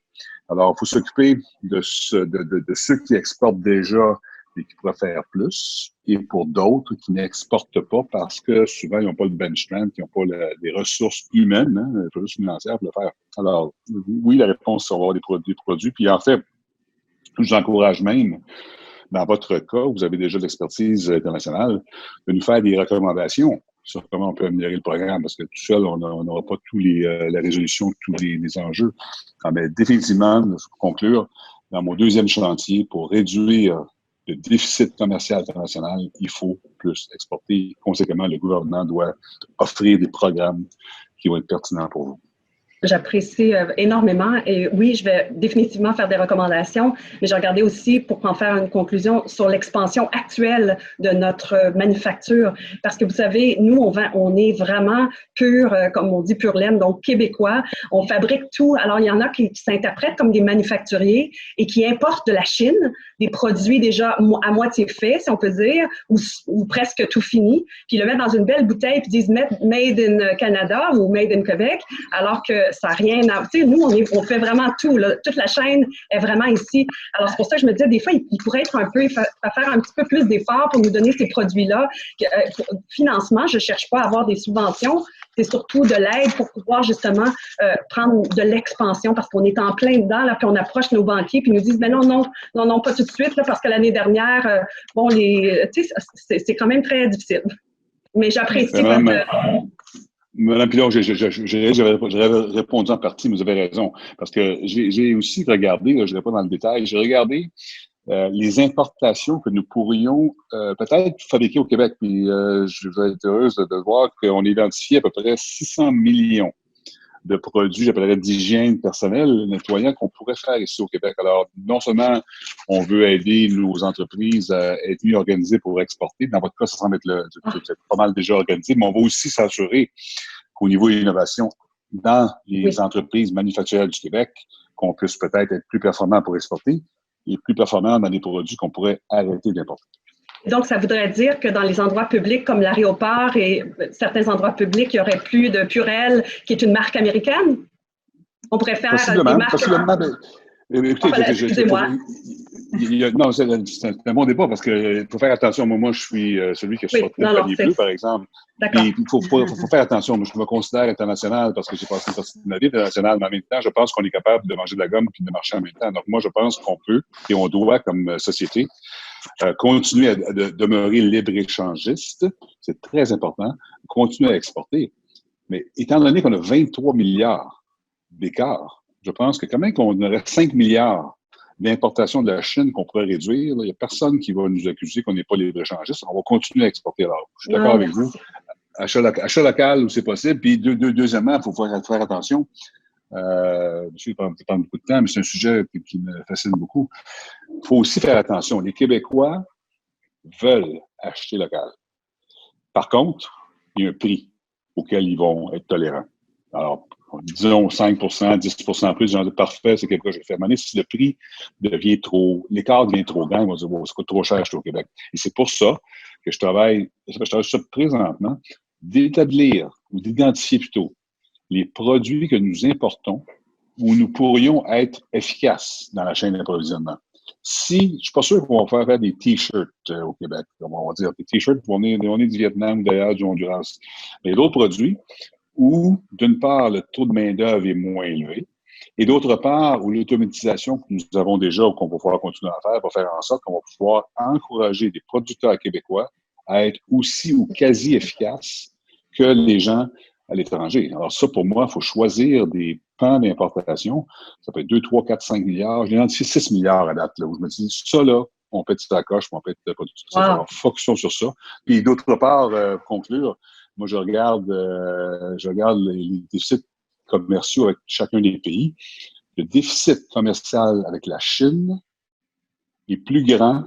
Alors, il faut s'occuper de ceux qui exportent déjà et qui pourraient faire plus, et pour d'autres qui n'exportent pas parce que souvent, ils n'ont pas le bench strength, ils n'ont pas les ressources humaines, les ressources financières pour le faire. Alors, oui, la réponse, c'est d'avoir des produits. Puis en fait, je vous encourage même, dans votre cas, vous avez déjà de l'expertise internationale, de nous faire des recommandations sur comment on peut améliorer le programme, parce que tout seul, on n'aura pas la résolution de tous les enjeux. Mais définitivement, pour conclure, dans mon deuxième chantier, pour réduire le déficit commercial international, il faut plus exporter. Conséquemment, le gouvernement doit offrir des programmes qui vont être pertinents pour vous. J'apprécie énormément et oui, je vais définitivement faire des recommandations, mais j'ai regardé aussi pour en faire une conclusion sur l'expansion actuelle de notre manufacture parce que vous savez, nous, on est vraiment pur, comme on dit, pur laine, donc québécois. On fabrique tout. Alors, il y en a qui s'interprètent comme des manufacturiers et qui importent de la Chine des produits déjà à moitié faits, si on peut dire, ou presque tout fini, puis le mettent dans une belle bouteille puis disent « Made in Canada » ou « Made in Québec », alors que ça n'a rien à... Tu sais, nous, on fait vraiment tout. Là. Toute la chaîne est vraiment ici. Alors, c'est pour ça que je me disais, des fois, il pourrait être faire un petit peu plus d'efforts pour nous donner ces produits-là. Financement, je ne cherche pas à avoir des subventions. C'est surtout de l'aide pour pouvoir, justement, prendre de l'expansion parce qu'on est en plein dedans, là, puis on approche nos banquiers, puis ils nous disent, ben non, pas tout de suite, là, parce que l'année dernière, tu sais, c'est quand même très difficile. Mais j'apprécie votre... Madame Pilon, j'avais répondu en partie, mais vous avez raison. Parce que j'ai aussi regardé, je ne vais pas dans le détail, j'ai regardé les importations que nous pourrions peut-être fabriquer au Québec. Puis je vais être heureuse de voir qu'on identifie à peu près 600 millions de produits, j'appellerais d'hygiène personnelle, nettoyants qu'on pourrait faire ici au Québec. Alors, non seulement on veut aider nos entreprises à être mieux organisées pour exporter, dans votre cas, ça semble être pas mal déjà organisé, mais on va aussi s'assurer qu'au niveau de l'innovation, dans les entreprises manufacturières du Québec, qu'on puisse peut-être être plus performant pour exporter et plus performant dans les produits qu'on pourrait arrêter d'importer. Donc, ça voudrait dire que dans les endroits publics comme l'aéroport et certains endroits publics, il n'y aurait plus de Purell, qui est une marque américaine? On pourrait faire des marques... Possiblement, mais écoutez, excusez-moi. Non, c'est un bon débat parce qu'il faut faire attention. Moi, je suis celui qui a sorti le panier bleu, par exemple. D'accord. Il faut faire attention. Moi, je me considère international parce que j'ai passé une partie de ma vie internationale, mais en même temps, je pense qu'on est capable de manger de la gomme et de marcher en même temps. Donc, moi, je pense qu'on peut et on doit, comme société, continuer à demeurer libre-échangiste. C'est très important. Continuer à exporter. Mais étant donné qu'on a 23 milliards d'écart, je pense que quand même qu'on aurait 5 milliards d'importation de la Chine qu'on pourrait réduire, il n'y a personne qui va nous accuser qu'on n'est pas libre-échangiste. On va continuer à exporter. Alors, je suis d'accord avec vous. Achat local où c'est possible. Puis, deuxièmement, il faut faire attention. Je sais que ça prend beaucoup de temps, mais c'est un sujet qui me fascine beaucoup. Il faut aussi faire attention. Les Québécois veulent acheter local. Par contre, il y a un prix auquel ils vont être tolérants. Alors, disons 5 10 plus, j'en dis parfait, c'est quelque chose que je vais faire. Mais si le prix devient l'écart devient trop grand, on va dire, bon, ça coûte trop cher acheter au Québec. Et c'est pour ça que je travaille sur ça présentement, d'établir ou d'identifier plutôt les produits que nous importons où nous pourrions être efficaces dans la chaîne d'approvisionnement. Si, je suis pas sûr qu'on va faire des T-shirts au Québec. On va dire des T-shirts vont venir du Vietnam, d'ailleurs, du Honduras. Mais d'autres produits où, d'une part, le taux de main-d'œuvre est moins élevé, et d'autre part, où l'automatisation que nous avons déjà ou qu'on va pouvoir continuer à faire va faire en sorte qu'on va pouvoir encourager des producteurs québécois à être aussi ou quasi efficaces que les gens à l'étranger. Alors ça, pour moi, il faut choisir des pans d'importation. Ça peut être 2, 3, 4, 5 milliards. Je identifie 6 milliards à date, là, où je me dis, ça, là, on peut être sur la coche, on peut être producteur. Wow. Alors, focusons sur ça. Puis, d'autre part, conclure, moi, je regarde les déficits commerciaux avec chacun des pays. Le déficit commercial avec la Chine est plus grand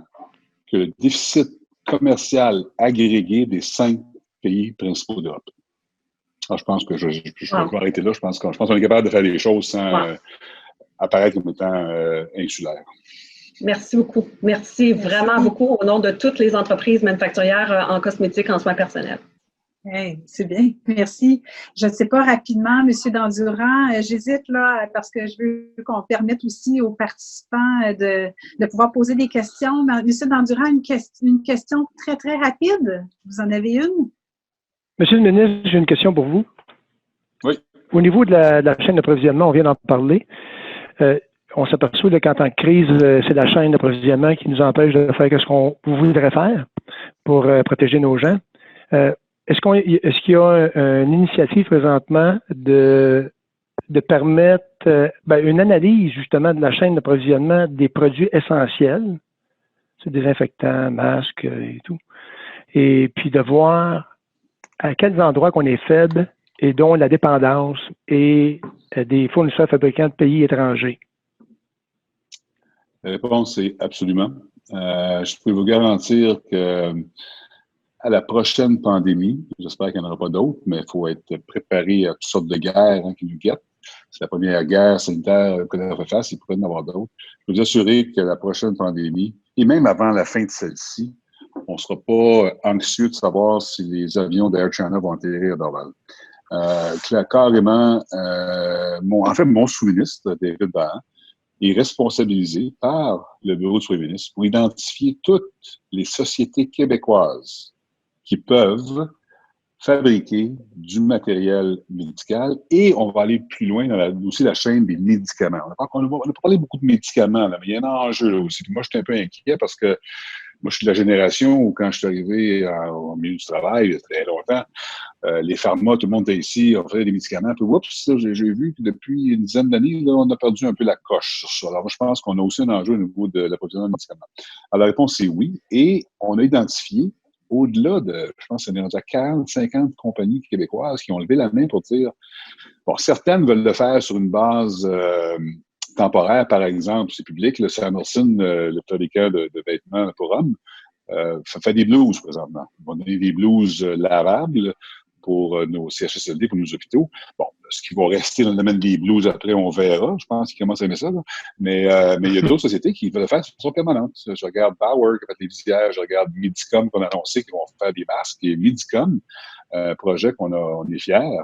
que le déficit commercial agrégé des 5 pays principaux d'Europe. Alors, je pense que je vais arrêter là. Je pense qu'on est capable de faire des choses sans apparaître comme étant insulaire. Merci beaucoup. Merci vraiment beaucoup au nom de toutes les entreprises manufacturières en cosmétique en soins personnels. Hey, c'est bien, merci. Je ne sais pas rapidement, M. Dandurand, j'hésite là parce que je veux qu'on permette aussi aux participants de pouvoir poser des questions. M. Dandurand, une question très, très rapide. Vous en avez une? Monsieur le ministre, j'ai une question pour vous. Oui. Au niveau de la chaîne d'approvisionnement, on vient d'en parler. On s'aperçoit qu'en temps de crise, c'est la chaîne d'approvisionnement qui nous empêche de faire ce qu'on voudrait faire pour protéger nos gens. Est-ce qu'il y a une initiative présentement de permettre une analyse justement de la chaîne d'approvisionnement des produits essentiels, c'est désinfectants, masques et tout, et puis de voir à quels endroits qu'on est faible et dont la dépendance est des fournisseurs fabricants de pays étrangers? La réponse est absolument. Je peux vous garantir que à la prochaine pandémie, j'espère qu'il n'y en aura pas d'autres, mais il faut être préparé à toutes sortes de guerres qui nous guettent. C'est la première guerre sanitaire que l'on a fait face, il pourrait y en avoir d'autres. Je peux vous assurer que la prochaine pandémie, et même avant la fin de celle-ci, on ne sera pas anxieux de savoir si les avions d'Air China vont atterrir à Dorval. Carrément, mon sous-ministre, David Bahan, est responsabilisé par le Bureau du Premier ministre pour identifier toutes les sociétés québécoises qui peuvent fabriquer du matériel médical et on va aller plus loin dans aussi la chaîne des médicaments. On a parlé beaucoup de médicaments, là, mais il y a un enjeu là aussi. Puis moi, je suis un peu inquiet parce que moi, je suis de la génération où quand je suis arrivé au milieu du travail, il y a très longtemps, les pharma, tout le monde était ici, on faisait des médicaments. Puis, oups, j'ai vu que depuis une dizaine d'années, là, on a perdu un peu la coche sur ça. Alors, moi, je pense qu'on a aussi un enjeu au niveau de l'approvisionnement de médicaments. Alors, la réponse, c'est oui. Et on a identifié au-delà de, je pense, il y a déjà 40, 50 compagnies québécoises qui ont levé la main pour dire, bon, certaines veulent le faire sur une base temporaire, par exemple, c'est public, le Samerson, le fabricant de vêtements pour hommes, fait des blouses présentement. On va donner des blouses lavables pour nos CHSLD, pour nos hôpitaux. Bon, ce qui va rester dans le domaine des blouses après, on verra. Je pense qu'ils commencent à aimer ça. Là. Mais il y a d'autres sociétés qui veulent le faire de façon permanente. Je regarde Bauer qui a fait les visières, je regarde Medicom qu'on a annoncé qu'ils vont faire des masques. Et Medicom, projet on est fiers.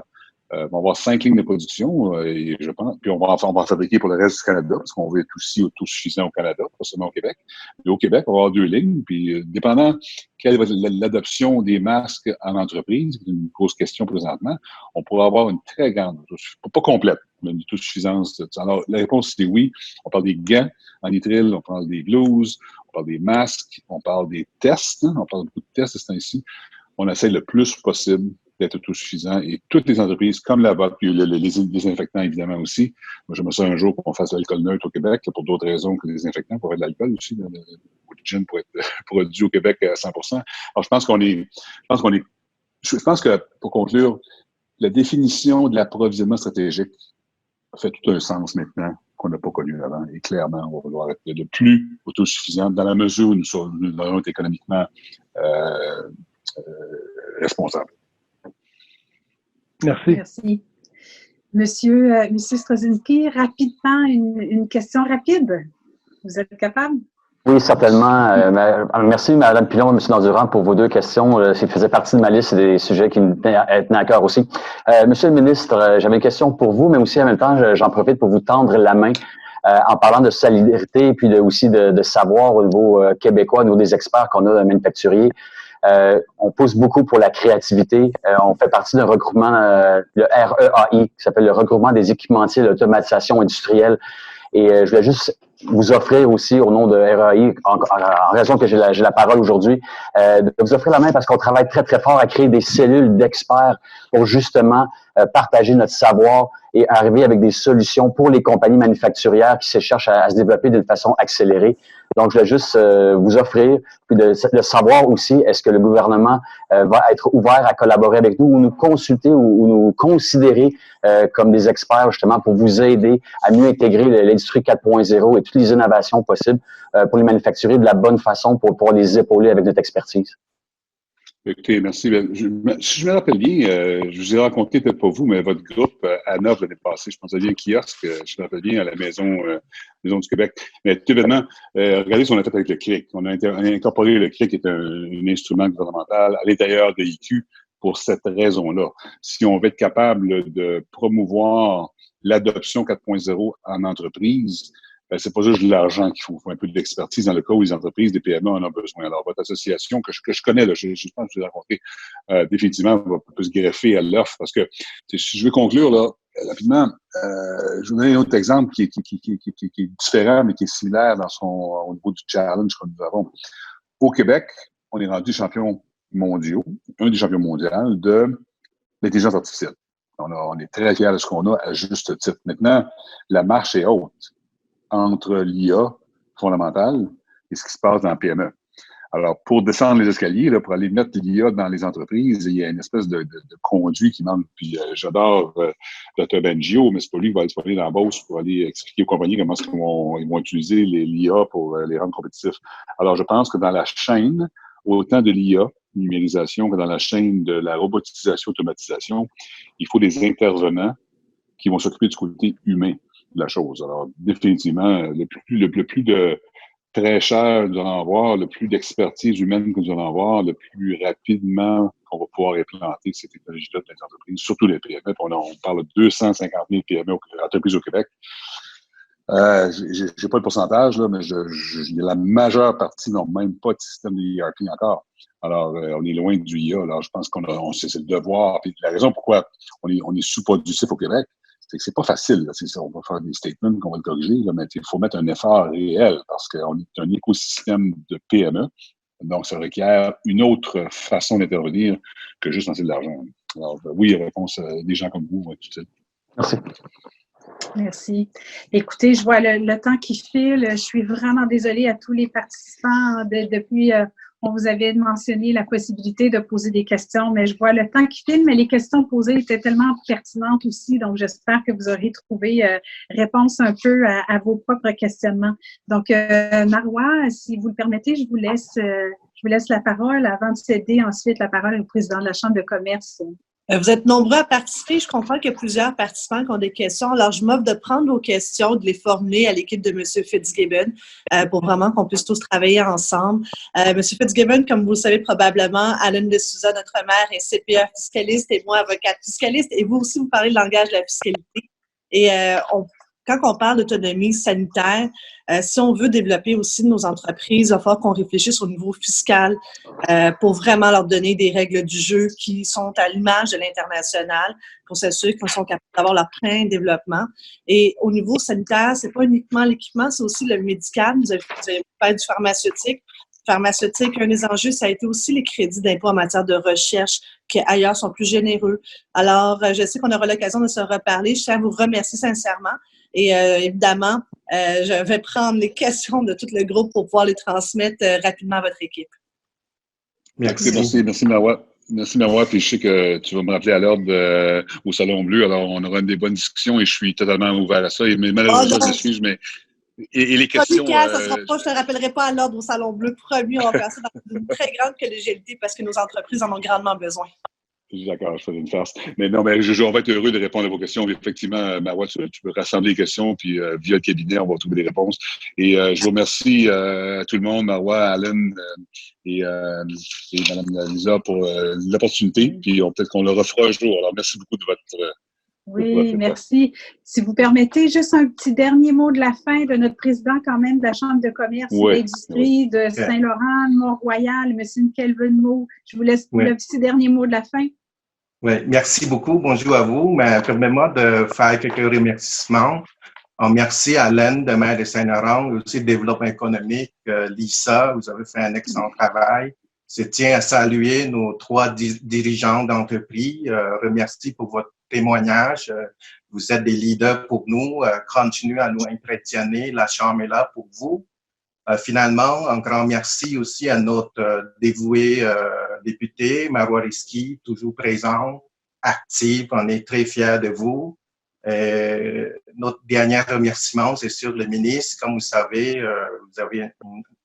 On va avoir 5 lignes de production, et je pense, puis on va fabriquer pour le reste du Canada, parce qu'on veut être aussi autosuffisant au Canada, pas seulement au Québec. Et au Québec, on va avoir 2 lignes, puis dépendant quelle va être l'adoption des masques en entreprise, c'est une grosse question présentement, on pourra avoir une très grande, pas complète, mais une autosuffisance. Alors, la réponse, c'est oui. On parle des gants en nitrile, on parle des blouses, on parle des masques, on parle des tests, on parle beaucoup de tests, c'est ainsi. On essaie le plus possible d'être autosuffisant et toutes les entreprises comme la vôtre, puis les désinfectants évidemment aussi. Moi, j'aimerais ça un jour qu'on fasse de l'alcool neutre au Québec, là, pour d'autres raisons que les désinfectants, pour faire de l'alcool aussi, le gin pour être dû au Québec à 100%. Alors, je pense que, pour conclure, la définition de l'approvisionnement stratégique fait tout un sens maintenant qu'on n'a pas connu avant. Et clairement, on va vouloir être le plus autosuffisant dans la mesure où nous devons être économiquement responsables. Merci. Merci. Monsieur Strozinski, rapidement, une question rapide. Vous êtes capable? Oui, certainement. Merci, Mme Pilon et M. Dandurand, pour vos deux questions. Ça faisait partie de ma liste des sujets qui me tenaient à cœur aussi. Monsieur le ministre, j'avais une question pour vous, mais aussi en même temps, j'en profite pour vous tendre la main en parlant de solidarité et puis aussi de savoir au niveau québécois, au niveau des experts qu'on a manufacturiers. On pousse beaucoup pour la créativité. On fait partie d'un regroupement, le REAI, qui s'appelle le regroupement des équipementiers de l'automatisation industrielle. Et je voulais juste vous offrir aussi, au nom de REAI, en raison que j'ai la parole aujourd'hui, de vous offrir la main parce qu'on travaille très, très fort à créer des cellules d'experts pour justement partager notre savoir et arriver avec des solutions pour les compagnies manufacturières qui se cherchent à se développer d'une façon accélérée. Donc, je voulais juste vous offrir, puis de savoir aussi, est-ce que le gouvernement va être ouvert à collaborer avec nous ou nous consulter ou nous considérer comme des experts justement pour vous aider à mieux intégrer l'industrie 4.0 et toutes les innovations possibles pour les manufacturiers de la bonne façon pour pouvoir les épauler avec notre expertise. Écoutez, merci. Si je me rappelle bien, je vous ai rencontré, peut-être pas vous, mais votre groupe à Nov l'année passée. Je pense que vous aviez un kiosque, je me rappelle bien, à la Maison du Québec. Mais tout événement, regardez ce qu'on a fait avec le CRIC. On a incorporé le CRIC, qui est un instrument gouvernemental, à l'intérieur de IQ pour cette raison-là. Si on veut être capable de promouvoir l'adoption 4.0 en entreprise, c'est pas juste de l'argent qu'il faut un peu d'expertise dans le cas où les entreprises, des PME en ont besoin. Alors, votre association, que je connais, là, je pense que je l'ai rencontré, définitivement, peut se greffer à l'offre parce que, si je veux conclure, là, rapidement, je vais vous donner un autre exemple qui est différent, mais qui est similaire au niveau du challenge que nous avons. Au Québec, on est rendu champion mondiaux, un des champions mondiaux de l'intelligence artificielle. On est très fiers de ce qu'on a à juste titre. Maintenant, la marche est haute entre l'IA fondamentale et ce qui se passe dans la PME. Alors, pour descendre les escaliers, là, pour aller mettre l'IA dans les entreprises, il y a une espèce de conduit qui manque. Puis j'adore Dr. Bengio, mais c'est pas lui qui va aller dans la bourse pour aller expliquer aux compagnies comment ils vont utiliser l'IA pour les rendre compétitifs. Alors, je pense que dans la chaîne, autant de l'IA, numérisation, que dans la chaîne de la robotisation, automatisation, il faut des intervenants qui vont s'occuper du côté humain de la chose. Alors, définitivement, le plus de très cher nous allons avoir, le plus d'expertise humaine que nous allons avoir, le plus rapidement qu'on va pouvoir implanter ces technologies-là dans les entreprises, surtout les PME. On parle de 250 000 PME entreprises au Québec. J'ai pas le pourcentage, là, mais la majeure partie n'ont même pas de système de ERP encore. Alors, on est loin du IA. Alors, je pense c'est le devoir. Puis la raison pourquoi on est sous-productif au Québec, c'est que c'est pas facile. Là. On va faire des statements qu'on va le corriger, là, mais il faut mettre un effort réel parce qu'on est un écosystème de PME. Donc, ça requiert une autre façon d'intervenir que juste lancer de l'argent. Alors, oui, réponse des gens comme vous va être utile. Merci. Merci. Écoutez, je vois le temps qui file. Je suis vraiment désolée à tous les participants. Depuis, on vous avait mentionné la possibilité de poser des questions, mais je vois le temps qui file, mais les questions posées étaient tellement pertinentes aussi, donc j'espère que vous aurez trouvé réponse un peu à vos propres questionnements. Donc, Marois, si vous le permettez, je vous laisse la parole avant de céder ensuite la parole au président de la Chambre de commerce. Vous êtes nombreux à participer. Je comprends qu'il y a plusieurs participants qui ont des questions. Alors, je m'offre de prendre vos questions, de les formuler à l'équipe de M. Fitzgibbon pour vraiment qu'on puisse tous travailler ensemble. M. Fitzgibbon, comme vous le savez probablement, Alan de Souza, notre mère, est CPA fiscaliste et moi, avocate fiscaliste. Et vous aussi, vous parlez le langage de la fiscalité. Et quand on parle d'autonomie sanitaire, si on veut développer aussi nos entreprises, il va falloir qu'on réfléchisse au niveau fiscal pour vraiment leur donner des règles du jeu qui sont à l'image de l'international pour s'assurer qu'ils sont capables d'avoir leur plein développement. Et au niveau sanitaire, c'est pas uniquement l'équipement, c'est aussi le médical. Vous avez parlé du pharmaceutique. Un des enjeux, ça a été aussi les crédits d'impôt en matière de recherche qui ailleurs sont plus généreux. Alors, je sais qu'on aura l'occasion de se reparler. Je tiens à vous remercier sincèrement. Et évidemment, je vais prendre les questions de tout le groupe pour pouvoir les transmettre rapidement à votre équipe. Merci Marois. Merci Marois, puis je sais que tu vas me rappeler à l'ordre au Salon Bleu. Alors, on aura des bonnes discussions et je suis totalement ouvert à ça. Mais malheureusement, je m'excuse, mais et les questions... je te rappellerai pas à l'ordre au Salon Bleu. Promis, on va faire ça dans une très grande collégialité parce que nos entreprises en ont grandement besoin. D'accord, je faisais une farce. Mais non, mais on va être heureux de répondre à vos questions. Effectivement, Marois, tu peux rassembler les quesons, puis via le cabinet, on va trouver des réponses. Et je vous remercie à tout le monde, Marois, Alan et Mme Lisa pour l'opportunité. Puis peut-être qu'on le refera un jour. Alors, merci beaucoup de votre... Oui, merci. Si vous permettez, juste un petit dernier mot de la fin de notre président quand même de la Chambre de commerce et d'industrie de Saint-Laurent, Mont-Royal, M. Kelvin-Mo. Je vous laisse le petit dernier mot de la fin. Oui, merci beaucoup. Bonjour à vous. Permettez-moi de faire quelques remerciements. Merci à Alain de maire de Saint-Laurent, aussi développement économique, Lisa, vous avez fait un excellent travail. Je tiens à saluer nos 3 dirigeants d'entreprise. Remercie pour votre témoignage. Vous êtes des leaders pour nous. Continuez à nous impressionner. La Chambre est là pour vous. Finalement, un grand merci aussi à notre dévoué député, Marois Risky, toujours présent, actif. On est très fiers de vous. Notre dernier remerciement, c'est sur le ministre. Comme vous savez, vous avez un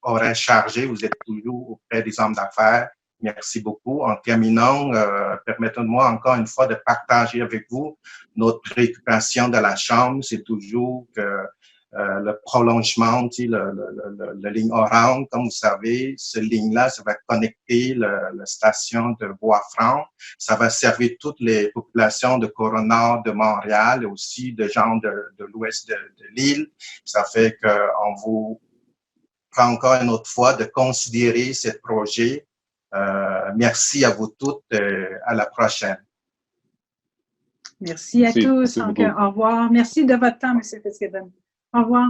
horaire chargé, vous êtes toujours auprès des hommes d'affaires. Merci beaucoup. En terminant, permettez-moi encore une fois de partager avec vous notre préoccupation de la Chambre. C'est toujours que le prolongement, la ligne orange, comme vous savez, cette ligne-là, ça va connecter la station de Bois-Franc. Ça va servir toutes les populations de Corona, de Montréal et aussi de gens de l'ouest de l'île. Ça fait qu'on vous prend encore une autre fois de considérer ce projet. Merci à vous toutes. À la prochaine. Merci à tous. Au revoir. Merci de votre temps, M. Fitzgibbon. Au revoir.